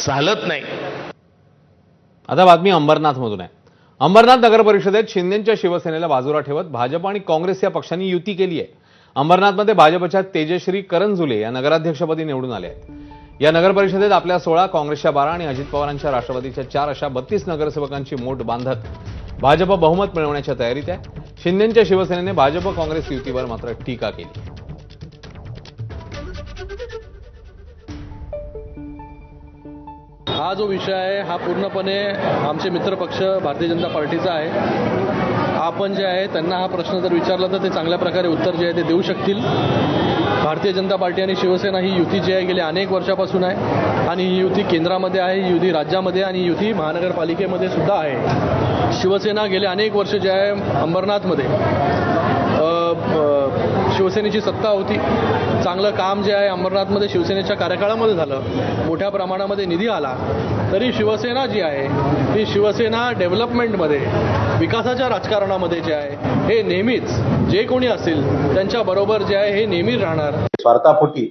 चालत नाही। आता बातमी अंबरनाथमधून आहे। अंबरनाथ नगर परिषदेत शिंदेंच्या शिवसेनेला बाजूला ठेवत भाजप आणि काँग्रेस या पक्षांनी युती केली आहे। अंबरनाथमध्ये भाजपच्या तेजश्री करंजुले या नगराध्यक्षपदी निवडून आले आहेत। या नगर परिषदेत आपल्या 16, काँग्रेसच्या 12 आणि अजित पवारांच्या राष्ट्रवादीच्या 4 अशा 32 नगरसेवकांची मोट बांधत भाजप बहुमत मिळवण्याच्या तयारीत आहे। शिंदेंच्या शिवसेनेने भाजप काँग्रेस युतीवर मात्र टीका केली। हा जो विषय आहे हा पूर्णपणे आमचे मित्रपक्ष भारतीय जनता पार्टीचा आहे। आपण जे आहे त्यांना हा प्रश्न जर विचारला तर ते चांगल्या प्रकारे उत्तर जे आहे ते देऊ शकतील। भारतीय जनता पार्टी आणि शिवसेना ही युती जी आहे गेल्या अनेक वर्षापासून आहे आणि ही युती केंद्रामध्ये आहे, ही युती राज्यामध्ये आणि युती महानगरपालिकेमध्ये सुद्धा आहे। शिवसेना गेले अनेक वर्ष जे आहे अंबरनाथमध्ये शिवसेनेची सत्ता होती। चांगलं काम जे आहे अंबरनाथमध्ये शिवसेनेच्या कार्यकाळामध्ये झालं, मोठ्या प्रमाणामध्ये निधी आला। तरी शिवसेना जी आहे ही शिवसेना डेव्हलपमेंटमध्ये, विकासाच्या राजकारणामध्ये जे आहे हे नेहमीच जे कोणी असेल त्यांच्याबरोबर जे आहे हे नेहमी राहणार। स्वार्थापोटी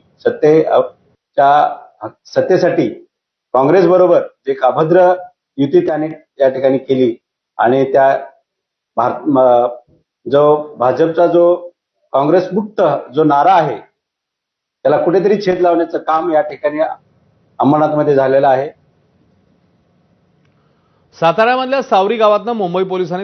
सत्तेसाठी काँग्रेस बरोबर जे अभद्र युती त्याने या ठिकाणी केली आणि त्या भाजपचा जो काँग्रेस मुक्त जो नारा आहे त्याला कुठेतरी छेद लावण्याचं काम या ठिकाणी अंबरनाथमध्ये झालेलं आहे। साताऱ्यामधल्या सावरी गावातनं मुंबई पोलिसांनी